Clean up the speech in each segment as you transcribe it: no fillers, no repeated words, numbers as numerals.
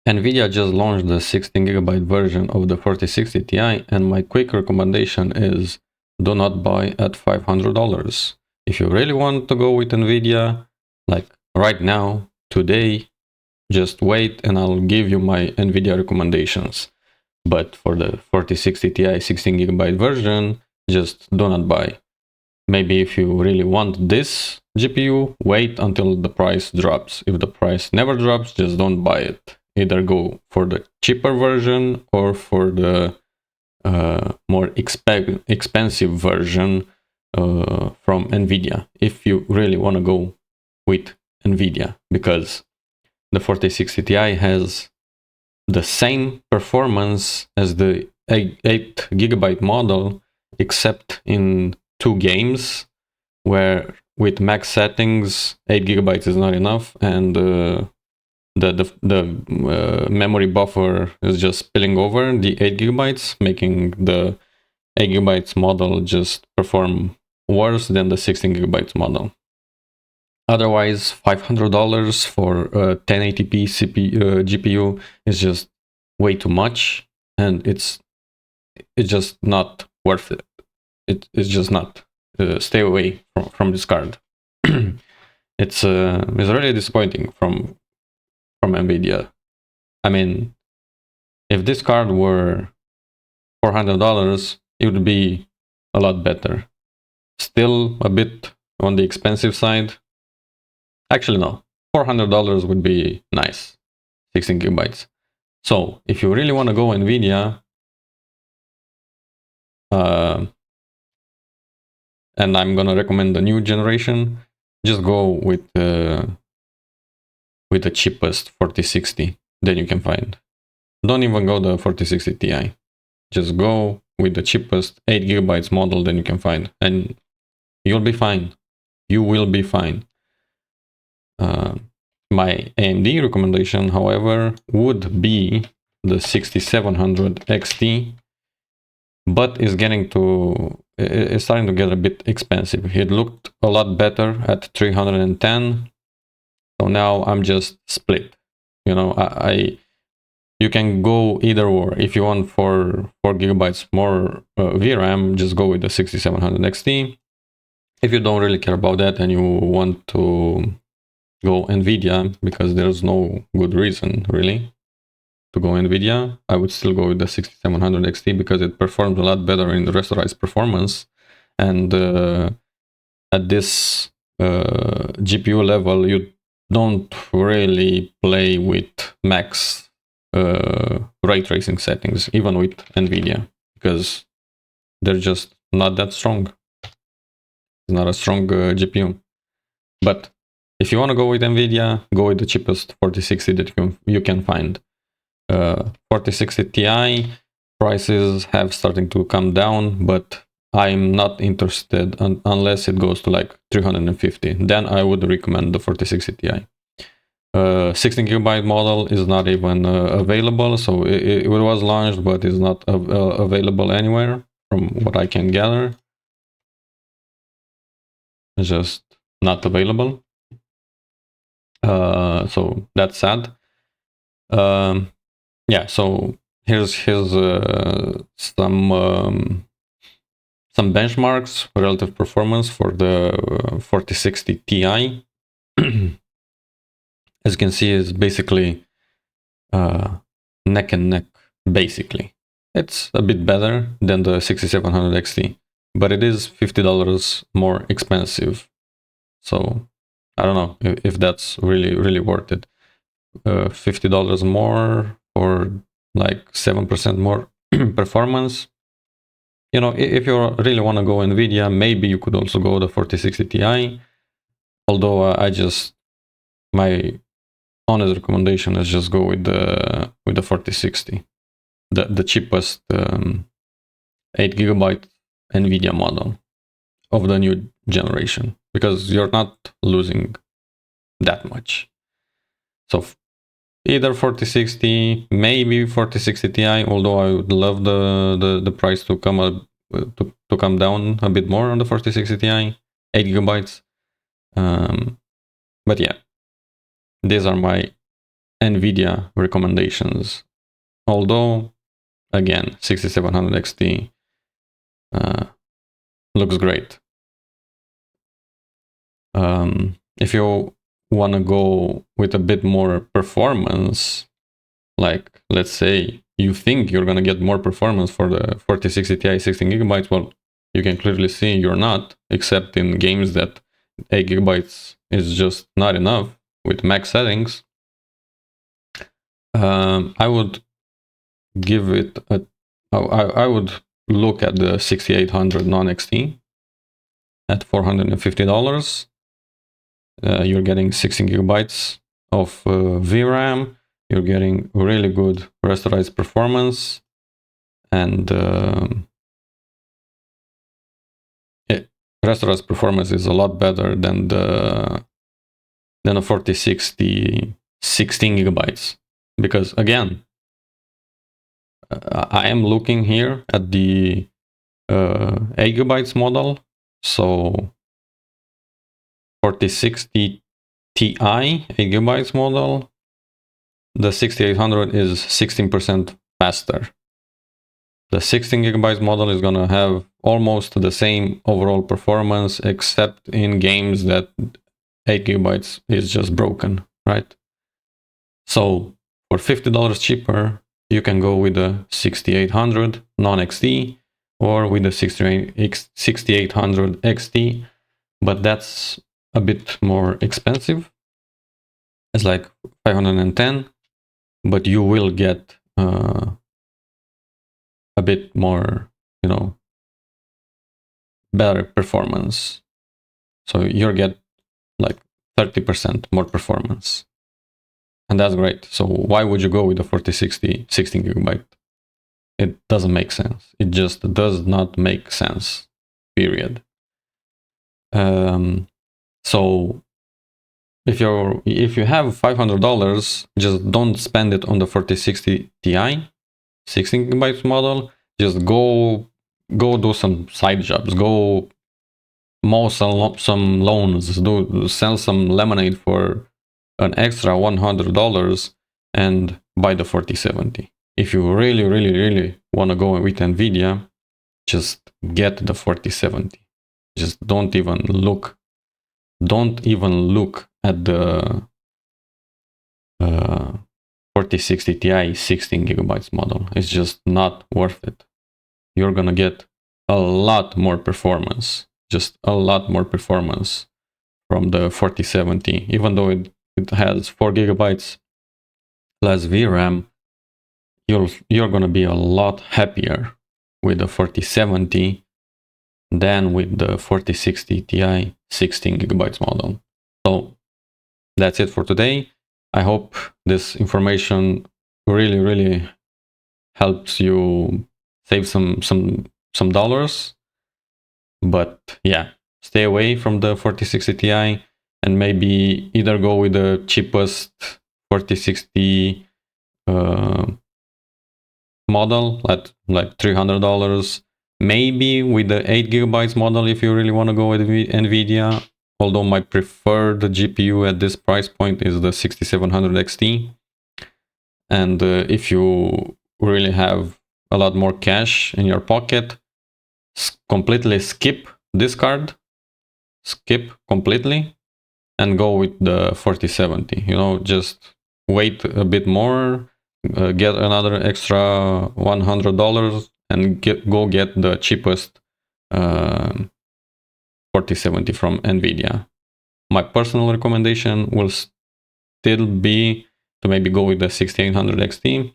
Nvidia just launched the 16GB version of the 4060 Ti, and my quick recommendation is do not buy at $500. If you really want to go with Nvidia, like right now, today, just wait and I'll give you my Nvidia recommendations. But for the 4060 Ti 16GB version, just do not buy. Maybe if you really want this GPU, wait until the price drops. If the price never drops, just don't buy it. Either go for the cheaper version or for the more expensive version from Nvidia, if you really want to go with Nvidia, because the 4060 Ti has the same performance as the 8GB model, except in 2 games, where with max settings 8GB is not enough, and the memory buffer is just spilling over the 8GB, making the 8GB model just perform worse than the 16GB model. Otherwise, $500 for a 1080p GPU is just way too much, and it's just not worth it. It's just not. Stay away from this card. It's really disappointing from Nvidia. I mean, if this card were $400, it would be a lot better. Still a bit on the expensive side. Actually, no. $400 would be nice. 16GB. So, if you really want to go Nvidia, and I'm gonna recommend the new generation, just go with the cheapest 4060 that you can find. Don't even go the 4060 Ti. Just go with the cheapest 8GB model that you can find, and you'll be fine. You will be fine. My AMD recommendation, however, would be the 6700 XT, but it's starting to get a bit expensive. It looked a lot better at 310, so now I'm just split. You know, you can go either or. If you want 4GB more VRAM, just go with the 6700 XT. If you don't really care about that and you want to go Nvidia, because there's no good reason really to go Nvidia, I would still go with the 6700 XT because it performs a lot better in the rasterized performance, and at this GPU level you don't really play with max ray tracing settings, even with Nvidia, because they're just not that strong. It's not a strong GPU. But if you want to go with Nvidia, go with the cheapest 4060 that you can find. 4060 Ti prices have starting to come down, but I'm not interested unless it goes to like 350. Then I would recommend the 4060 Ti. 16GB model is not even available, so it was launched, but is not available anywhere from what I can gather. It's just not available. So that's sad. Yeah, so here's some benchmarks, relative performance for the 4060 Ti. As you can see, it's basically neck and neck, basically. It's a bit better than the 6700 XT, but it is $50 more expensive. So I don't know if that's really worth it. $50 more for like 7% more performance. You know, if you really want to go Nvidia, maybe you could also go the 4060 Ti. Although my honest recommendation is just go with the 4060, the cheapest 8GB Nvidia model of the new generation, because you're not losing that much. So either 4060, maybe 4060 Ti, although I would love the price to come down a bit more on the 4060 Ti, 8GB. But yeah, these are my Nvidia recommendations. Although, again, 6700 XT looks great. If you want to go with a bit more performance, like let's say you think you're going to get more performance for the 4060 Ti 16 gigabytes, well, you can clearly see you're not, except in games that 8 gigabytes is just not enough with max settings. I would give it a, I would look at the 6800 non-XT at $450. You're getting 16 gigabytes of VRAM. You're getting really good rasterized performance, and rasterized performance is a lot better than a 4060 16 gigabytes. Because again, I am looking here at the 8 gigabytes model, so 4060 Ti 8 gigabytes model, the 6800 is 16% faster. The 16 gigabytes model is going to have almost the same overall performance, except in games that 8 gigabytes is just broken, right? So for $50 cheaper, you can go with the 6800 non-XT or with the 6800 XT, but that's a bit more expensive. It's like $510, but you will get a bit more, better performance. So you'll get like 30% more performance. And that's great. So why would you go with the 4060 16 gigabyte? It doesn't make sense. It just does not make sense, period. So if you have $500, just don't spend it on the 4060 Ti 16 gigabytes model. Just go do some side jobs. Go mow some lawns. Sell some lemonade for an extra $100 and buy the 4070. If you really, really, really want to go with Nvidia, just get the 4070. Just don't even look at the 4060 Ti 16 gigabytes model. It's just not worth it. You're gonna get a lot more performance, just a lot more performance from the 4070, even though it has 4 gigabytes less VRAM. You're gonna be a lot happier with the 4070 than with the 4060 Ti 16 gigabytes model. So that's it for today. I hope this information really, really helps you save some dollars. But yeah, stay away from the 4060 Ti and maybe either go with the cheapest 4060 model at like $300. Maybe with the 8 gigabytes model if you really want to go with Nvidia. Although my preferred GPU at this price point is the 6700 XT. And if you really have a lot more cash in your pocket, completely skip this card. Skip completely and go with the 4070. Just wait a bit more, get another extra $100 and go get the cheapest 4070 from Nvidia. My personal recommendation will still be to maybe go with the 6800 XT,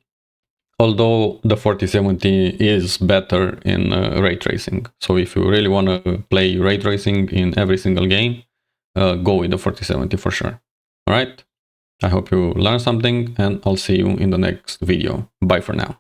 although the 4070 is better in ray tracing. So if you really want to play ray tracing in every single game, go with the 4070 for sure. All right. I hope you learned something, and I'll see you in the next video. Bye for now.